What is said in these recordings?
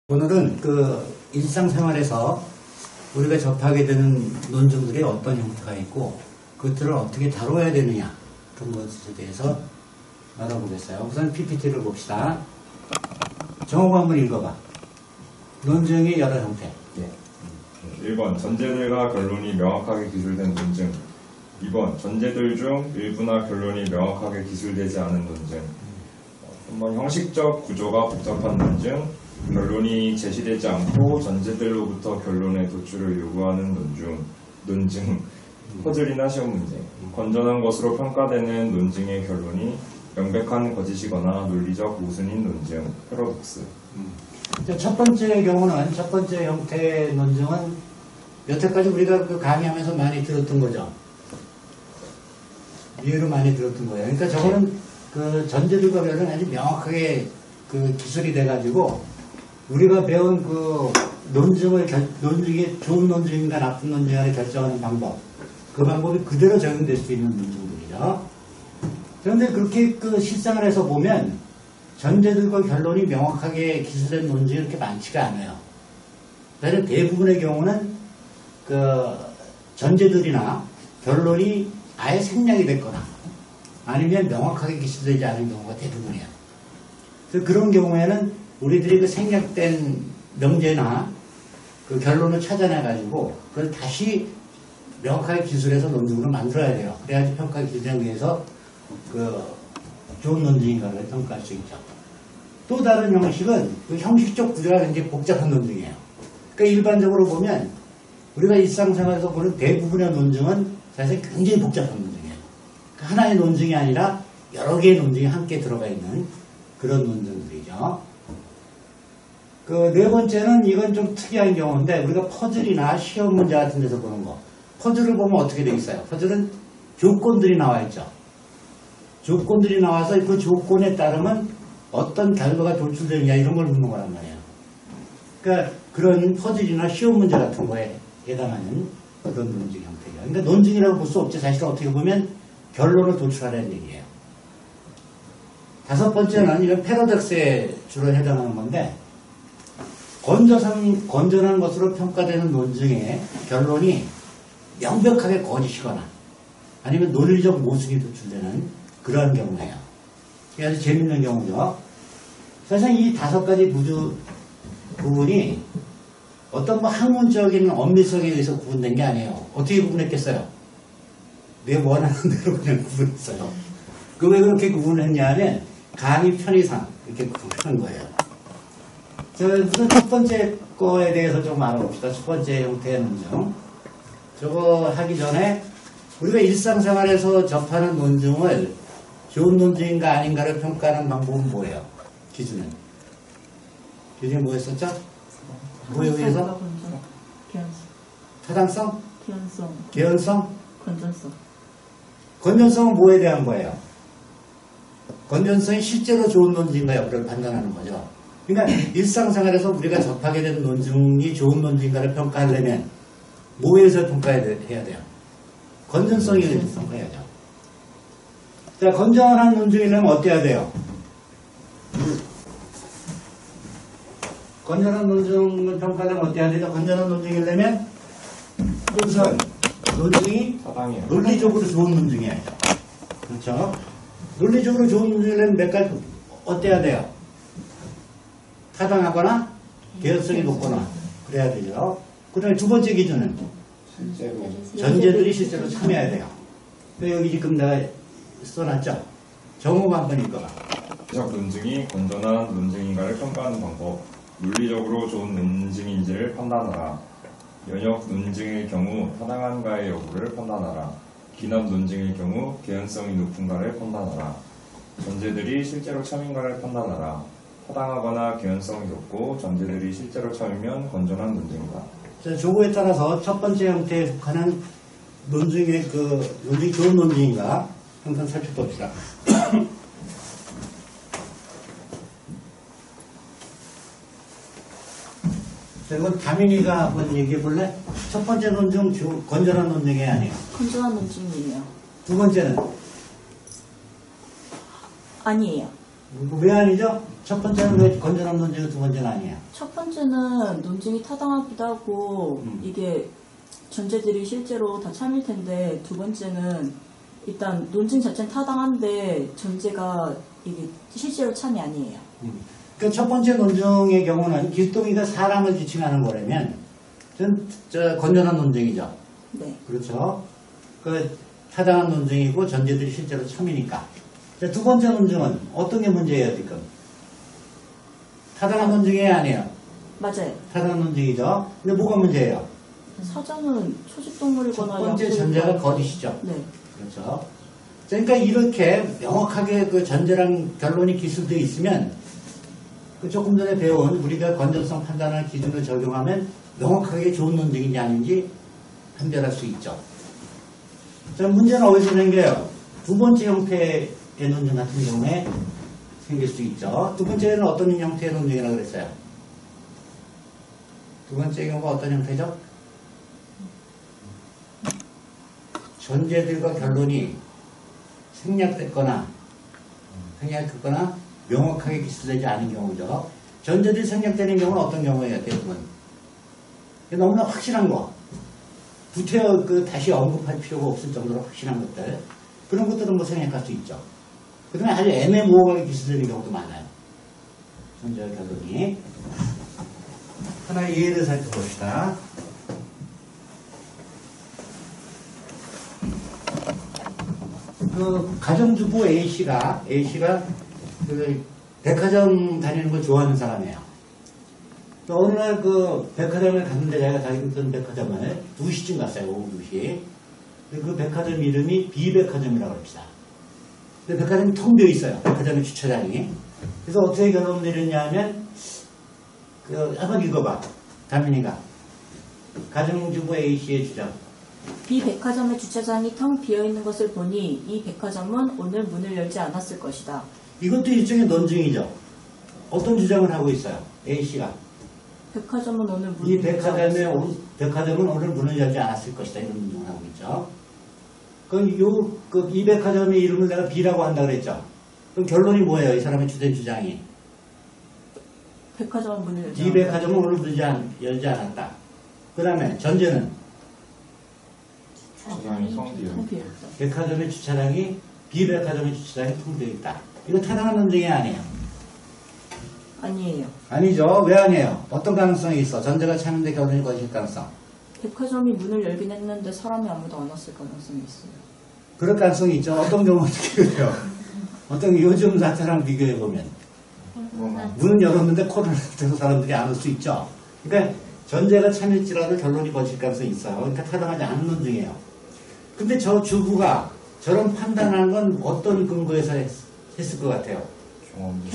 오늘은 그 일상생활에서 우리가 접하게 되는 논증들이 어떤 형태가 있고 그것들을 어떻게 다뤄야 되느냐 그런 것에 대해서 알아보겠어요. 우선 PPT를 봅시다. 정호가 한번 읽어봐. 논증의 여러 형태. 네. 1번 전제들과 결론이 명확하게 기술된 논증. 2번 전제들 중 일부나 결론이 명확하게 기술되지 않은 논증. 3번 형식적 구조가 복잡한 논증. 결론이 제시되지 않고 전제들로부터 결론의 도출을 요구하는 논증, 퍼즐이나 시험 문제, 건전한 것으로 평가되는 논증의 결론이 명백한 거짓이거나 논리적 모순인 논증, 패러독스. 첫 번째 경우는, 첫 번째 형태의 논증은 여태까지 우리가 그 강의하면서 많이 들었던 거죠. 이해로 많이 들었던 거예요. 그러니까 저거는 그 전제들과 결론이 아주 명확하게 그 기술이 돼가지고 우리가 배운 그 논증이 좋은 논증인가 나쁜 논증인가 결정하는 방법, 그 방법이 그대로 적용될 수 있는 논증들이죠. 그런데 그렇게 그 실생활에서 보면 전제들과 결론이 명확하게 기술된 논증이 그렇게 많지가 않아요. 다른 대부분의 경우는 그 전제들이나 결론이 아예 생략이 됐거나 아니면 명확하게 기술되지 않은 경우가 대부분이에요. 그래서 그런 경우에는 우리들이 그 생략된 명제나 그 결론을 찾아내가지고 그걸 다시 명확하게 기술해서 논증으로 만들어야 돼요. 그래야지 평가 기준에 의해서 그 좋은 논증인가를 평가할 수 있죠. 또 다른 형식은 그 형식적 구조가 굉장히 복잡한 논증이에요. 그러니까 일반적으로 보면 우리가 일상생활에서 보는 대부분의 논증은 사실 굉장히 복잡한 논증이에요. 그러니까 하나의 논증이 아니라 여러 개의 논증이 함께 들어가 있는 그런 논증들이죠. 그 네 번째는 이건 좀 특이한 경우인데 우리가 퍼즐이나 시험 문제 같은 데서 보는 거. 퍼즐을 보면 어떻게 돼 있어요? 퍼즐은 조건들이 나와 있죠. 조건들이 나와서 그 조건에 따르면 어떤 결과가 도출되느냐 이런 걸 묻는 거란 말이에요. 그러니까 그런 퍼즐이나 시험 문제 같은 거에 해당하는 그런 논증 형태예요. 그러니까 논증이라고 볼 수 없지. 사실 어떻게 보면 결론을 도출하라는 얘기예요. 다섯 번째는 이건 패러독스에 주로 해당하는 건데 건전한 것으로 평가되는 논증의 결론이 명백하게 거짓이거나 아니면 논리적 모순이 도출되는 그러한 경우예요. 이게 아주 재밌는 경우죠. 사실 이 다섯 가지 부분이 어떤 뭐 학문적인 엄밀성에 의해서 구분된 게 아니에요. 어떻게 구분했겠어요? 내 원하는 대로 그냥 구분했어요. 그 왜 그렇게 구분했냐 하면 강의 편의상 이렇게 구분한 거예요. 우선 첫 번째 거에 대해서 좀 알아봅시다. 첫 번째 형태의 논증. 저거 하기 전에 우리가 일상생활에서 접하는 논증을 좋은 논증인가 아닌가를 평가하는 방법은 뭐예요? 기준은? 기준이 뭐였었죠? 뭐에 의해서? 타당성? 개연성? 건전성은 뭐에 대한 거예요? 건전성이 실제로 좋은 논증인가 여부를 판단하는 거죠. 그러니까 일상생활에서 우리가 접하게 된 논증이 좋은 논증인가를 평가하려면 뭐에 의해서 평가해야 돼요? 건전성에 의해서 평가해야죠. 자, 건전한 논증이려면 어때야 돼요? 건전한 논증을 평가하려면 어때야 되죠? 건전한 논증이려면 우선 논증이 논리적으로 좋은 논증이에요. 그렇죠? 논리적으로 좋은 논증이려면 몇 가지 어때야 돼요? 타당하거나 개연성이 높거나 그래야 되죠. 그 다음에 두 번째 기준은 전제들이 실제로 참여해야 돼요. 여기 지금 내가 써놨죠. 정호가 한번 읽어봐. 해석 논증이 건전한 논증인가를 평가하는 방법. 논리적으로 좋은 논증인지를 판단하라. 연역 논증의 경우 타당한가의 여부를 판단하라. 기납 논증의 경우 개연성이 높은가를 판단하라. 전제들이 실제로 참인가를 판단하라. 타당하거나 개연성이 높고 전제들이 실제로 참이면 건전한 논증이다. 자, 조고에 따라서 첫 번째 형태에 속하는 논증의 논증이 좋은 논증인가 한번 살펴봅시다. 자, 이건 다민이가 한번 얘기해 볼래? 첫 번째 논증 건전한 논증이 아니에요. 건전한 논증이에요. 두 번째는 아니에요. 왜 아니죠? 첫 번째는 왜 건전한 논증이고 두 번째는 아니에요? 첫 번째는 논증이 타당하기도 하고 이게 전제들이 실제로 다 참일 텐데, 두 번째는 일단 논증 자체는 타당한데 전제가 이게 실제로 참이 아니에요. 그 첫 번째 논증의 경우는 길동이가 사람을 지칭하는 거라면 저 건전한 논증이죠. 네. 그렇죠. 그 타당한 논증이고 전제들이 실제로 참이니까. 자, 두 번째 논증은 어떤 게 문제예요 지금? 타당한 논증이 아니에요. 맞아요. 타당한 논증이죠. 근데 뭐가 문제예요? 사자는 첫 초식동물이거나 번째 전제가 거짓이죠. 네. 그렇죠. 그러니까 이렇게 명확하게 그 전제랑 결론이 기술되어 있으면 그 조금 전에 배운 우리가 건전성 판단하는 기준을 적용하면 명확하게 좋은 논증인지 아닌지 판별할 수 있죠. 자, 문제는 어디서 생겨요? 두 번째 형태의 논증 같은 경우에 생길 수 있죠. 두 번째는 어떤 형태의 논증이라고 그랬어요? 두 번째 경우가 어떤 형태죠? 전제들과 결론이 생략됐거나 명확하게 기술되지 않은 경우죠. 전제들이 생략되는 경우는 어떤 경우예요, 대부분? 너무나 확실한 거. 구태여 다시 언급할 필요가 없을 정도로 확실한 것들. 그런 것들은 뭐 생략할 수 있죠. 그 다음에 아주 애매모호하게 기술되는 경우도 많아요. 전제와 결론이. 하나의 예를 살펴봅시다. 그 가정주부 A씨가 그 백화점 다니는 걸 좋아하는 사람이에요. 어느 날 그 백화점을 갔는데 제가 다니던 백화점을 2시쯤 갔어요. 오후 2시. 그 백화점 이름이 B백화점이라고 합시다. 근데 백화점이 텅 비어 있어요. 백화점의 주차장이. 그래서 어떻게 결론 내렸냐 하면 한번 읽어봐. 다민이가. 가정주부 A씨의 주장. B 백화점의 주차장이 텅 비어있는 것을 보니 이 백화점은 오늘 문을 열지 않았을 것이다. 이것도 일종의 논증이죠. 어떤 주장을 하고 있어요? A씨가. 백화점은 오늘 문을 이 열지 않았을 것이다. 백화점은 오늘 문을 열지 않았을 것이다. 이런 논증을 하고 있죠. 그럼 이 백화점의 이름을 내가 B라고 한다 그랬죠. 그럼 결론이 뭐예요? 이 사람의 주된 주장이. 백화점은 문을 열지 이 않았다. 백화점은 오늘 문을 열지 않았다. 그 다음에 전제는 주차장이 텅 비어 텅 비어있다. 백화점의 주차장이 B백화점의 주차장이 텅 비어 있다. 이거 타당한 논증이 아니에요. 아니에요. 아니죠. 왜 아니에요? 어떤 가능성이 있어? 전제가 참인데 결론이 거짓일 가능성. 백화점이 문을 열긴 했는데 사람이 아무도 안 왔을 가능성이 있어요. 그럴 가능성이 있죠. 어떤 경우 어떻게 그래요? 어떤 요즘 사태랑 비교해보면. 문은 열었는데 코로나 때문에 사람들이 안 올 수 있죠. 그러니까 전제가 참일지라도 결론이 거칠 가능성이 있어요. 그러니까 타당하지 않은 논증이에요. 근데 저 주부가 저런 판단하는 건 어떤 근거에서 했을 것 같아요?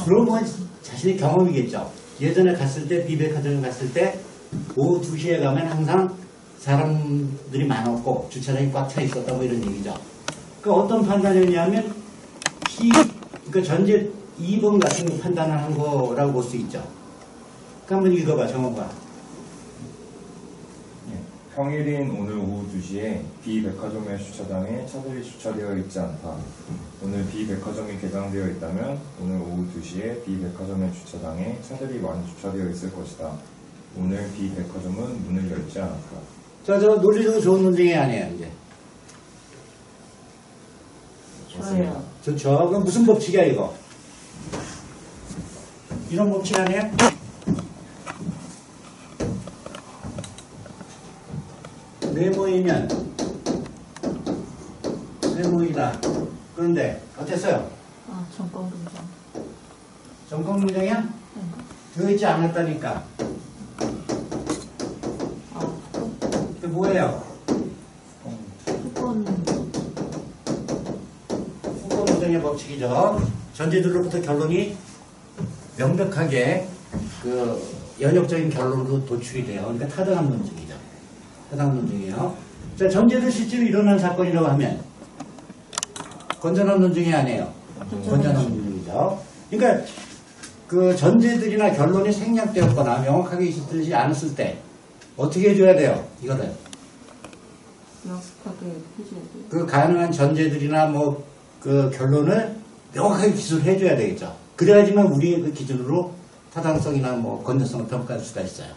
그런 건 자신의 경험이겠죠. 예전에 갔을 때, B백화점에 갔을 때 오후 2시에 가면 항상 사람들이 많았고 주차장이 꽉 차 있었다 뭐 이런 얘기죠. 그 어떤 판단이었냐면 그러니까 전제 2번 같은 거 판단하는 거라고 볼 수 있죠. 그 한번 읽어봐, 정원과. 평일인 오늘 오후 2시에 B 백화점의 주차장에 차들이 주차되어 있지 않다. 오늘 B 백화점이 개장되어 있다면 오늘 오후 2시에 B 백화점의 주차장에 차들이 많이 주차되어 있을 것이다. 오늘 B 백화점은 문을 열지 않았다. 저 논리적으로 좋은 논쟁이 아니에요, 이제. 좋아요. 좋죠. 그럼 무슨 법칙이야, 이거? 이런 법칙 아니에요? 네모이면 네모이다. 그런데 어땠어요? 아, 정권공장. 정권문장이야? 네. 되어있지 않았다니까. 아, 그게 뭐예요? 후권. 후권문장의 법칙이죠. 전제들로부터 결론이 명백하게 연역적인 결론으로 도출이 돼요. 그러니까 타당한 논증이죠. 타당한 논증이에요. 자, 전제들 실제로 일어난 사건이라고 하면 건전한 논증이 아니에요. 건전한 논증이죠. 그러니까 그 전제들이나 결론이 생략되었거나 명확하게 있지 않았을 때 어떻게 해줘야 돼요? 이거를 명확하게 해줘야 돼요. 그 가능한 전제들이나 뭐 그 결론을 명확하게 기술해줘야 되겠죠. 그래야지만 우리의 그 기준으로 타당성이나 뭐 건전성을 평가할 수가 있어요.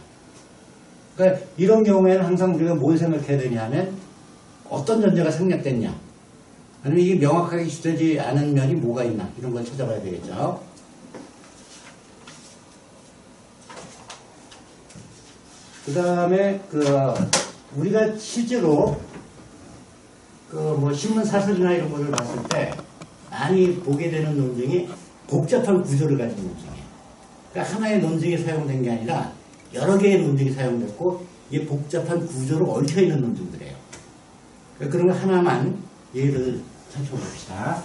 그러니까 이런 경우에는 항상 우리가 뭘 생각해야 되냐 하면 어떤 전제가 생략됐냐, 아니면 이게 명확하게 기술되지 않은 면이 뭐가 있나, 이런 걸 찾아봐야 되겠죠. 그 다음에 우리가 실제로 뭐 신문 사설이나 이런 거를 봤을 때 많이 보게 되는 논증이 복잡한 구조를 가진 논증이에요. 그러니까 하나의 논증이 사용된 게 아니라 여러 개의 논증이 사용됐고 이게 복잡한 구조로 얽혀있는 논증들이에요. 그러니까 그런 거 하나만 예를 살펴봅시다.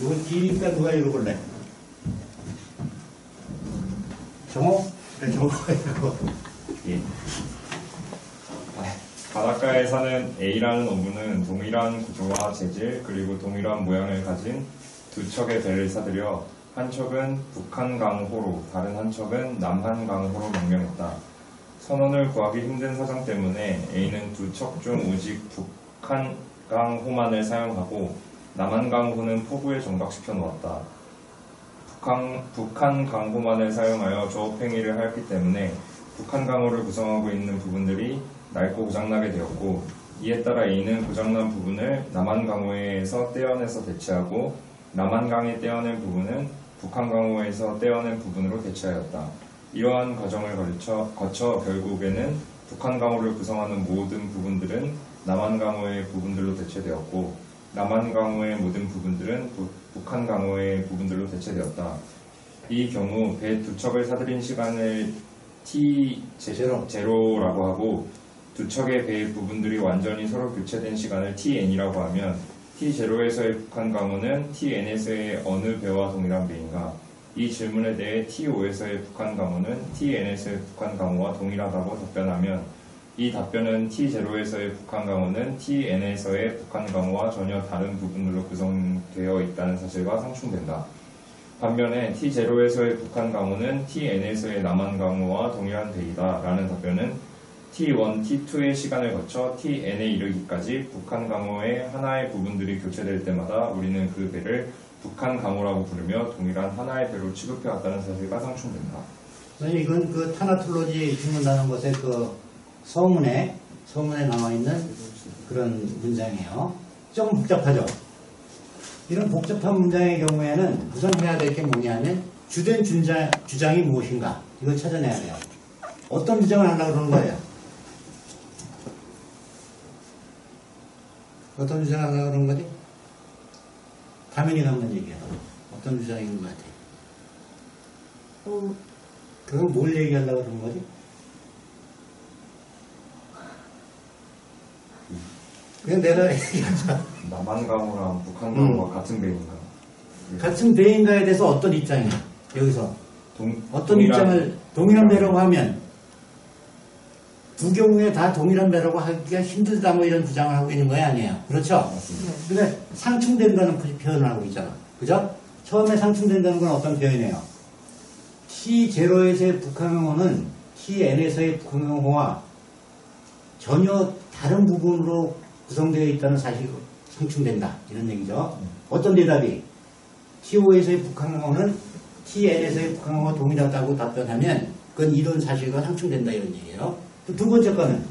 이건 기니까 누가 읽어볼래? 정호? 그래, 정호가 읽어. 예. 바닷가에 사는 A라는 어부는 동일한 구조와 재질 그리고 동일한 모양을 가진 두 척의 배를 사들여 한 척은 북한강호로 다른 한 척은 남한강호로 명명했다. 선원을 구하기 힘든 사정 때문에 A는 두 척 중 오직 북한강호만을 사용하고 남한강호는 포구에 정박시켜 놓았다. 북한강호만을 사용하여 조업행위를 하였기 때문에 북한강호를 구성하고 있는 부분들이 낡고 고장나게 되었고, 이에 따라 A는 고장난 부분을 남한강호에서 떼어내서 대체하고 남한강에 떼어낸 부분은 북한강호에서 떼어낸 부분으로 대체하였다. 이러한 과정을 거쳐 결국에는 북한강호를 구성하는 모든 부분들은 남한강호의 부분들로 대체되었고 남한강호의 모든 부분들은 북한강호의 부분들로 대체되었다. 이 경우 배 두 척을 사들인 시간을 T0라고 하고 두 척의 배의 부분들이 완전히 서로 교체된 시간을 TN이라고 하면 T0에서의 북한강호는 TN에서의 어느 배와 동일한 배인가? 이 질문에 대해 T5에서의 북한강호는 TN에서의 북한강호와 동일하다고 답변하면 이 답변은 T0에서의 북한강호는 TN에서의 북한강호와 전혀 다른 부분으로 구성되어 있다는 사실과 상충된다. 반면에 T0에서의 북한강호는 TN에서의 남한강호와 동일한 배이다 라는 답변은 T1, T2의 시간을 거쳐 TN에 이르기까지 북한강호의 하나의 부분들이 교체될 때마다 우리는 그 배를 북한강호라고 부르며 동일한 하나의 배로 취급해왔다는 사실과 상충된다. 이건 그 타나톨로지 읽는다는 것의 서문에 나와 있는 그런 문장이에요. 좀 복잡하죠? 이런 복잡한 문장의 경우에는 우선 해야 될 게 뭐냐면 주된 주장이 무엇인가, 이걸 찾아내야 돼요. 어떤 주장을 하려고 그러는 거예요? 어떤 주장을 하려고 그러는 거지? 가면이 남는 얘기야. 어떤 주장이 있는 것 같아? 그럼 뭘 얘기하려고 그러는 거지? 그냥 내가 얘기하자. 남한강호랑 북한강호가 같은 배인가? 같은 배인가에 대해서 어떤 입장이야? 여기서 동일한 배라고 하면 두 경우에 다 동일한 배라고 하기가 힘들다, 뭐 이런 주장을 하고 있는 거야, 아니에요? 그렇죠? 맞습니다. 근데 상충된다는 표현을 하고 있잖아. 그죠? 처음에 상충된다는 건 어떤 표현이에요? T0에서의 북한강호는 TN에서의 북한강호와 전혀 다른 부분으로 구성되어 있다는 사실이 상충된다, 이런 얘기죠. 어떤 대답이? T5에서의 북한강호는 TN에서의 북한강호와 동일하다고 답변하면 그건 이런 사실과 상충된다, 이런 얘기예요. 두 번째 거는,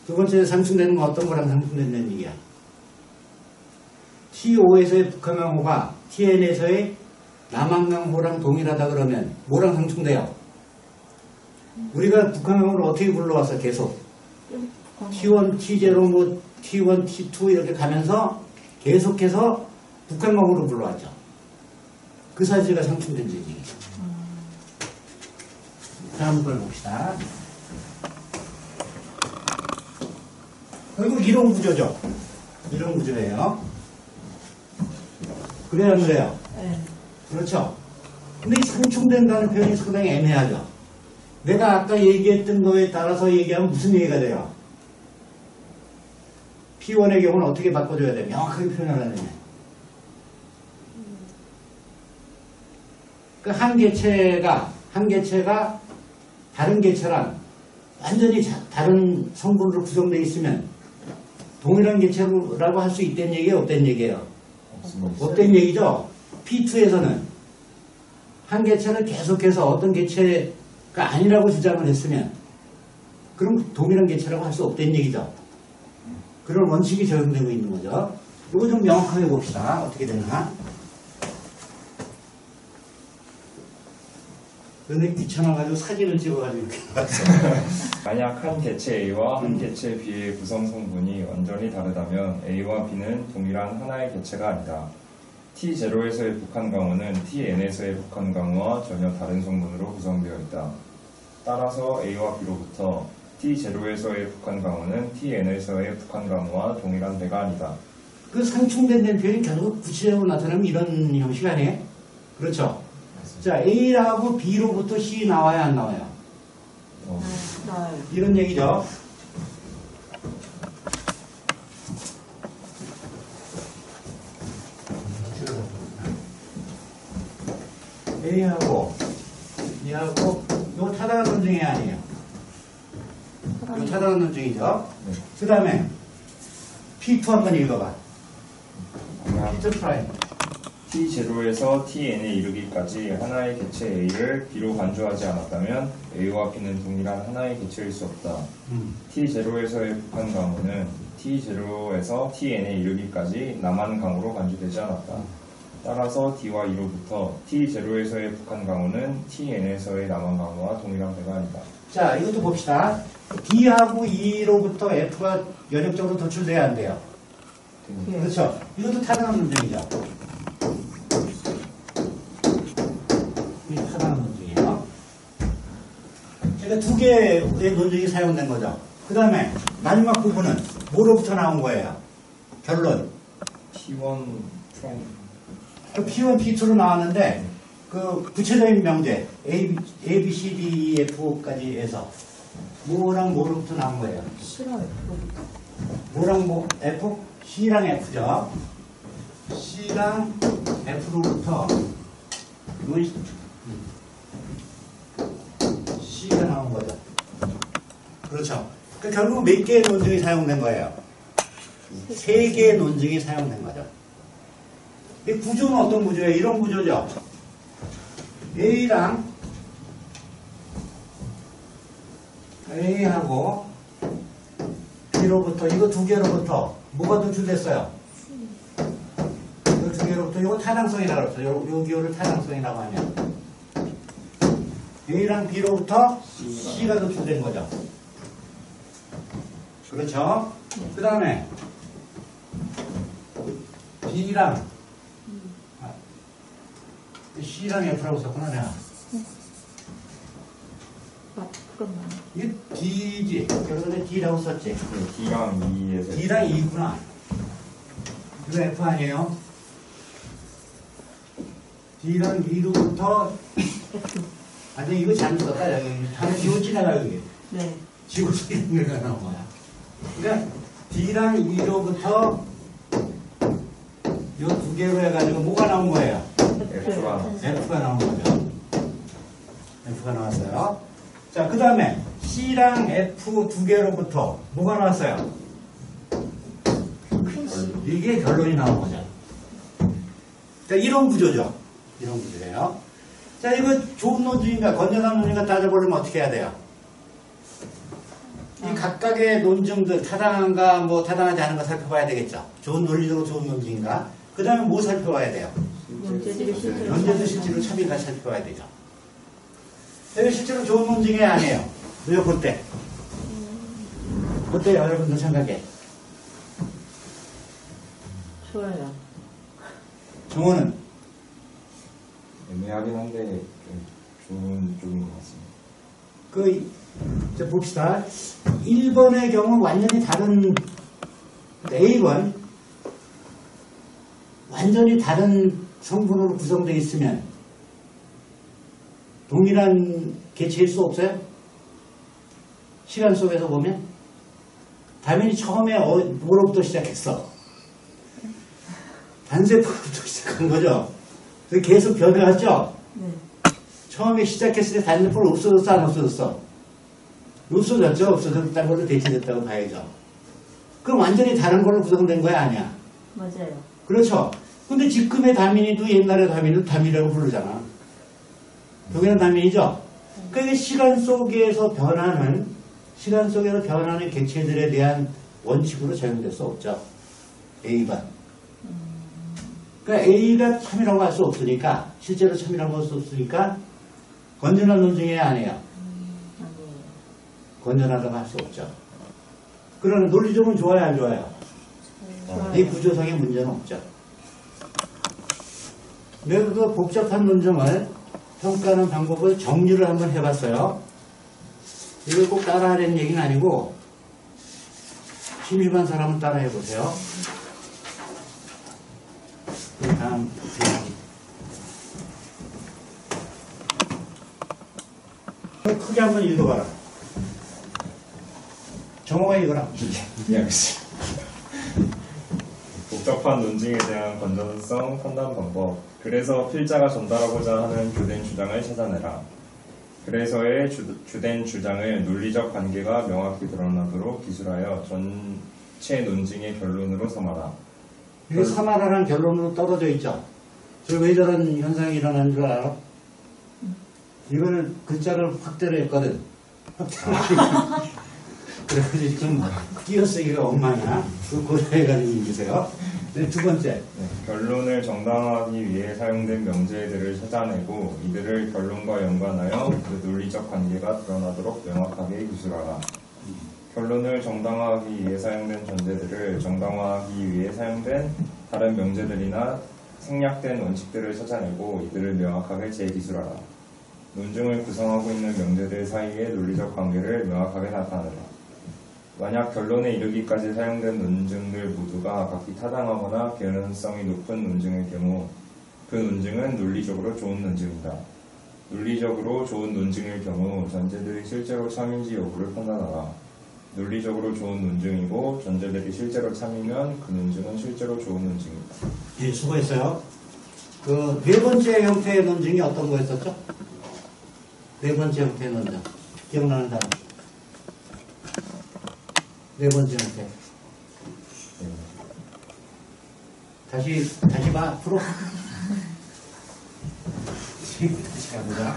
두 번째 상충되는 건 어떤 거랑 상충된다는 얘기야? T5에서의 북한강호가 TN에서의 남한강호랑 동일하다 그러면 뭐랑 상충돼요? 우리가 북한강호를 어떻게 불러왔어? 계속 T1, T0, 뭐 T1, T2 이렇게 가면서 계속해서 북한강호로 불러왔죠. 그 사실과 상충된 얘기죠. 다음 걸 봅시다. 결국 이론 구조죠. 이론 구조예요. 그래야 안 그래요? 네. 그렇죠. 근데 이 상충된다는 표현이 상당히 애매하죠. 내가 아까 얘기했던 거에 따라서 얘기하면 무슨 얘기가 돼요? P1의 경우는 어떻게 바꿔줘야 돼? 명확하게 표현하려면. 그 한 개체가 다른 개체랑 완전히 다른 성분으로 구성되어 있으면 동일한 개체라고 할 수 있다는 얘기예요? 없다는 얘기예요? 없습니다. 없다는 얘기죠? P2에서는 한 개체를 계속해서 어떤 개체가 아니라고 주장을 했으면 그럼 동일한 개체라고 할 수 없다는 얘기죠? 그런 원칙이 적용되고 있는 거죠. 이거 좀 명확하게 봅시다. 어떻게 되나? 근데 귀찮아가지고 사진을 찍어가지고 이렇게 만약 한 개체 A와 한 개체 B의 구성 성분이 완전히 다르다면 A와 B는 동일한 하나의 개체가 아니다. T0에서의 북한 강우는 Tn에서의 북한 강우와 전혀 다른 성분으로 구성되어 있다. 따라서 A와 B로부터 T0에서의 북한 강우는 Tn에서의 북한 강우와 동일한 배가 아니다. 그 상충된다는 표현이 결국 구체적으로 나타나면 이런 형식 아니에요? 그렇죠? 자, A하고 B로부터 C 나와야 안 나와요? 나와요. 이런 얘기죠. A하고 B하고 이거 타당한 논증이 아니에요. 이거 타당한 논증이죠. 네. 그 다음에 P2 한번 읽어봐. 만약 P2 프라임. T0에서 Tn에 이르기까지 하나의 개체 A를 B로 간주하지 않았다면 A와 B는 동일한 하나의 개체일 수 없다. T0에서의 북한 강우는 T0에서 Tn에 이르기까지 남한 강우로 간주되지 않았다. 따라서 D와 E로부터 T0에서의 북한 강우는 Tn에서의 남한 강우와 동일한 배가 아니다. 자, 이것도 봅시다. D하고 E로부터 F가 연역적으로 도출돼야 안 돼요. 예. 그렇죠? 이것도 타당한 논증이죠. 이게 타당한 논증이에요. 그러니까 두 개의 논증이 사용된 거죠. 그 다음에 마지막 부분은 뭐로부터 나온 거예요? 결론. T1 프라임 그 P1, P2로 나왔는데 그 구체적인 명제 A, B, C, D, E, F까지 해서 뭐랑 뭐로부터 나온 거예요? 싫어요. 뭐랑 뭐 F? C랑 F죠. C랑 F로부터 이건 C가 나온 거죠. 그렇죠. 그러니까 결국 몇 개의 논증이 사용된 거예요? 세 개의 논증이 사용된 거죠. 이 구조는 어떤 구조예요? 이런 구조죠. A랑 A하고 B로부터 이거 두 개로부터 뭐가 도출됐어요? 이거 두 개로부터 이거 타당성이라고 그랬어. 요 기호를 타당성이라고 하면 A랑 B로부터 C가 도출된 거죠. 그렇죠? 그 다음에 B랑 C랑 F라고 썼구나 내가. 그건 맞네. 이게 D지. 그래서 내가 D라고 썼지. D랑 E에서 D랑 E구나. 이거 F 아니에요? D랑 E로부터 아니 이거 잘못 썼다. 여기 하나 지워 지나가 여기. 네. 지워 지나가 나온 거야. 그러니까 D랑 E로부터 요 두 개로 해가지고 뭐가 나온 거예요? F가 F가 나온 거죠. F가 나왔어요. 자, 그 다음에 C랑 F 두 개로부터 뭐가 나왔어요? 이게 결론이 나온 거죠. 자, 이런 구조죠. 이런 구조예요. 자, 이거 좋은 논증인가 건전한 논증인가 따져보려면 어떻게 해야 돼요? 이 각각의 논증들 타당한가 뭐 타당하지 않은가 살펴봐야 되겠죠. 좋은 논리적으로 좋은 논증인가. 그 다음에 뭐 살펴봐야 돼요? 문제들이 실제로 논제도 실제로 참여가 살펴봐야 되죠. 이거 실제로 좋은 논증이 아니에요. 이거 볼 때. 어때요, 여러분들 생각에? 좋아요. 정원은? 애매하긴 한데 좀 좋은 쪽인 것 같습니다. 이제 봅시다. 1번의 경우 완전히 다른, A번, 완전히 다른 성분으로 구성되어 있으면 동일한 개체일 수 없어요? 시간 속에서 보면? 당연히 처음에 뭐로부터 시작했어? 단세포로부터 시작한 거죠. 그래서 계속 변해왔죠? 네. 처음에 시작했을 때 단세포는 없어졌어, 안 없어졌어? 없어졌죠. 없어졌다는 걸로 대체됐다고 봐야죠. 그럼 완전히 다른 걸로 구성된 거야, 아니야? 맞아요. 그렇죠. 근데 지금의 다민이도 옛날의 다민이도 다민이라고 부르잖아. 동일한 다민이죠? 그러니까 시간 속에서 변하는 객체들에 대한 원칙으로 적용될 수 없죠. A가. 그러니까 A가 참이라고 할 수 없으니까, 실제로 참이라고 할 수 없으니까, 건전한 논증이에요, 아니에요? 아니에요. 건전하다고 할 수 없죠. 그러나 논리적으로 좋아요, 안 좋아요? 이 구조상의 문제는 없죠. 내가 그 복잡한 논증을 평가하는 방법을 정리를 한번 해봤어요. 이걸 꼭 따라하려는 얘기는 아니고, 심심한 사람은 따라해보세요. 다음 페이지. 크게 한번 읽어봐라. 정호가 읽어라. 예, 알겠습니다. 복잡한 논증에 대한 건전성 판단 방법. 그래서 필자가 전달하고자 하는 교된 주장을 찾아내라. 그래서의 주된 주장을 논리적 관계가 명확히 드러나도록 기술하여 전체 논증의 결론으로 삼아라. 이게 삼아라는 결론으로 떨어져 있죠. 저 왜 저런 현상이 일어난 줄 알아? 이거를 글자를 확대를 했거든. 그래가지고 좀 띄어쓰기가 엉망이야. 그 고려해가지고 읽으세요. 네, 두 번째. 네, 결론을 정당화하기 위해 사용된 명제들을 찾아내고 이들을 결론과 연관하여 그 논리적 관계가 드러나도록 명확하게 기술하라. 결론을 정당화하기 위해 사용된 전제들을 정당화하기 위해 사용된 다른 명제들이나 생략된 원칙들을 찾아내고 이들을 명확하게 재기술하라. 논증을 구성하고 있는 명제들 사이의 논리적 관계를 명확하게 나타내라. 만약 결론에 이르기까지 사용된 논증들 모두가 각기 타당하거나 개연성이 높은 논증일 경우 그 논증은 논리적으로 좋은 논증이다. 논리적으로 좋은 논증일 경우 전제들이 실제로 참인지 여부를 판단하라. 논리적으로 좋은 논증이고 전제들이 실제로 참이면 그 논증은 실제로 좋은 논증이다. 예, 수고했어요. 그 네 번째 형태의 논증이 어떤 거였었죠? 네 번째 형태의 논증. 기억나는 사람? 네 번째 형태. 다시 봐, 앞으로. 다시 가보자.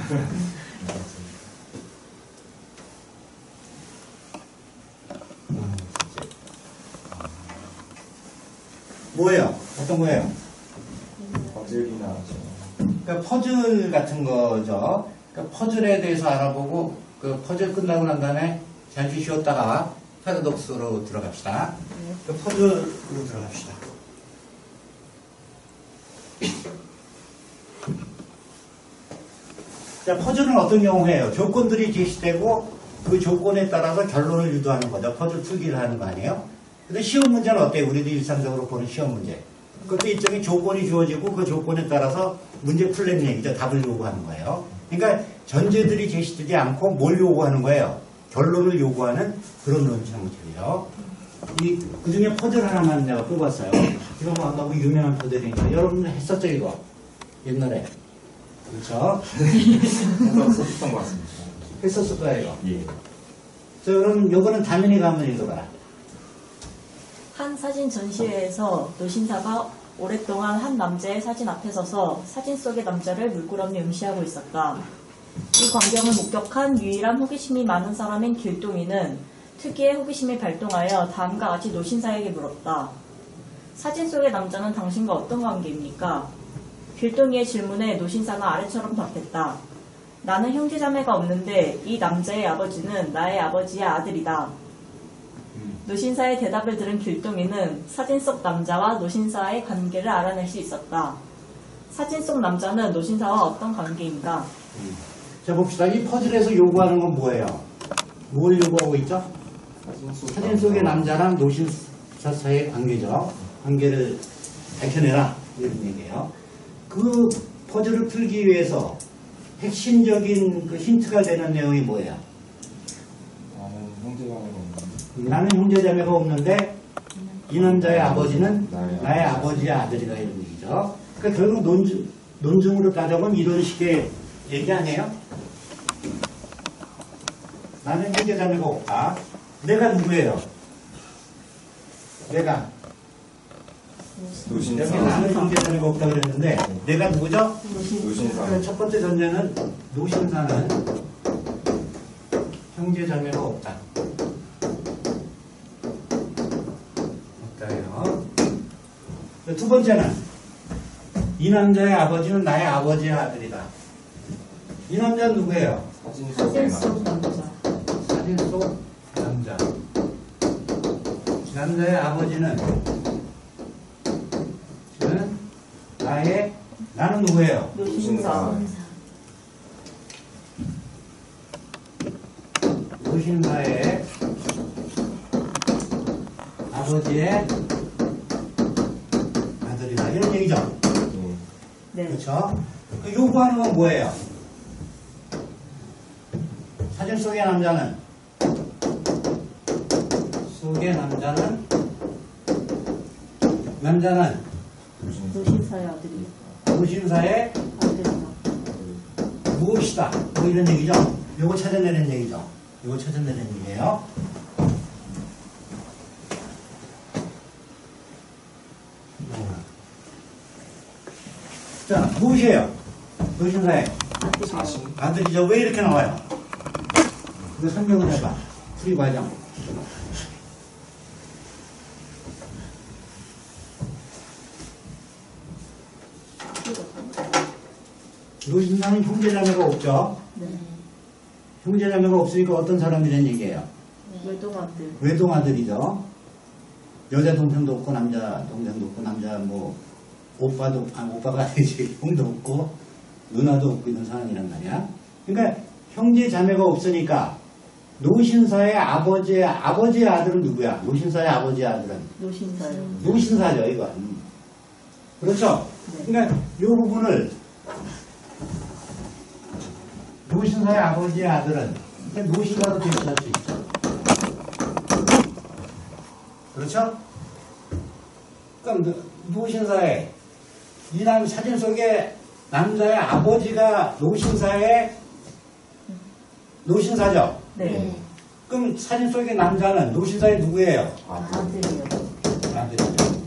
뭐예요? 어떤 거예요? 퍼즐이나 그러니까 퍼즐 같은 거죠. 그러니까 퍼즐에 대해서 알아보고 그 퍼즐 끝나고 난 다음에 잠시 쉬었다가 패러독스로 들어갑시다. 그 퍼즐로 들어갑시다. 자, 퍼즐은 어떤 경우에요? 조건들이 제시되고 그 조건에 따라서 결론을 유도하는 거죠. 퍼즐 풀기를 하는 거 아니에요? 근데 시험 문제는 어때요? 우리도 일상적으로 보는 시험 문제. 그것도 일종의 조건이 주어지고 그 조건에 따라서 문제 풀려는 얘기죠. 답을 요구하는 거예요. 그러니까 전제들이 제시되지 않고 뭘 요구하는 거예요? 결론을 요구하는 그런 논증 형태예요. 그 중에 퍼즐 하나만 내가 뽑았어요. 이거 뭐 너무 유명한 퍼즐이니까. 여러분 했었죠, 이거? 옛날에. 그렇죠? 했었던 것 같습니다. 했었을 거예요, 이거. 예. 자, 그럼 이거는 당연히 가면 읽어봐라. 한 사진 전시회에서 노신사가 오랫동안 한 남자의 사진 앞에 서서 사진 속의 남자를 물끄러미 응시하고 있었다. 이 광경을 목격한 유일한 호기심이 많은 사람인 길동이는 특유의 호기심이 발동하여 다음과 같이 노신사에게 물었다. 사진 속의 남자는 당신과 어떤 관계입니까? 길동이의 질문에 노신사는 아래처럼 답했다. 나는 형제자매가 없는데 이 남자의 아버지는 나의 아버지의 아들이다. 노신사의 대답을 들은 길동이는 사진 속 남자와 노신사의 관계를 알아낼 수 있었다. 사진 속 남자는 노신사와 어떤 관계인가? 자, 봅시다. 이 퍼즐에서 요구하는 건 뭐예요? 뭘 요구하고 있죠? 사진 속의 남자랑 노신사 사이의 관계죠. 관계를 밝혀내라. 이런 얘기예요. 그 퍼즐을 풀기 위해서 핵심적인 그 힌트가 되는 내용이 뭐예요? 나는 형제자매가 없는데 이 남자의 아버지는 나의 아버지의 아들이다, 이런 얘기죠. 그러니까 결국 논증으로 따져보면 이런 식의 얘기 아니에요? 나는 형제자매가 없다. 내가 누구예요? 내가. 여기 노신사. 나는 형제자매가 없다 그랬는데, 내가 누구죠? 노신사. 그러니까 첫 번째 전제는 노신사는 형제자매가 없다. 없다요. 두 번째는 이 남자의 아버지는 나의 아버지의 아들이다. 이 남자는 누구예요? 사진 사진 속의 속 남자. 남자. 사진 속 남자. 남자의 아버지는 나는 누구예요? 노신사. 노신사의 아버지의 아들이다. 이런 얘기죠. 네. 그렇죠? 그 요구하는 건 뭐예요? 사진 속의 남자는 노신사의 아들이. 노신사의 아들이다. 무엇이다. 뭐 이런 얘기죠. 요거 찾아내는 얘기죠. 요거 찾아내는 얘기예요. 자, 무엇이에요? 노신사의 아들이요. 아들이죠. 왜 이렇게 나와요? 이거 설명을 해봐. 풀이 과정. 노신사는 형제자매가 없죠. 네. 형제자매가 없으니까 어떤 사람이란 얘기예요? 외동아들. 외동아들이죠. 여자 동생도 없고 남자 동생도 없고 남자 뭐 오빠가 아니지 형도 없고 누나도 없고 이런 상황이란 말이야. 그러니까 형제자매가 없으니까 노신사의 아버지의 아들은 누구야? 노신사의 아버지의 아들은 노신사요. 노신사죠, 이건. 그렇죠? 네. 그러니까 이 부분을 노신사의 아버지의 아들은 그러니까 노신사로 대체할 수 있죠. 그렇죠? 그럼 노신사의 이 사진 속에 남자의 아버지가 노신사죠? 네. 그럼 사진 속의 남자는 노신사의 누구예요? 아들이요. 아들이죠.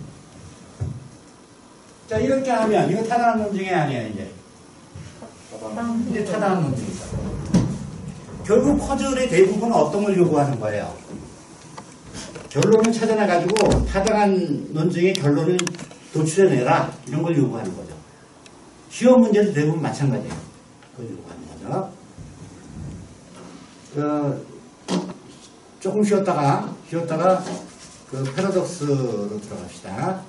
자, 이렇게 하면 이거 타당한 논증이 아니에요, 이제. 이제 타당한 논증이죠. 결국 퍼즐의 대부분은 어떤 걸 요구하는 거예요? 결론을 찾아내가지고 타당한 논증의 결론을 도출해내라. 이런 걸 요구하는 거죠. 시험 문제도 대부분 마찬가지예요. 그걸 요구하는 거죠. 조금 쉬었다가 그 패러독스로 들어갑시다.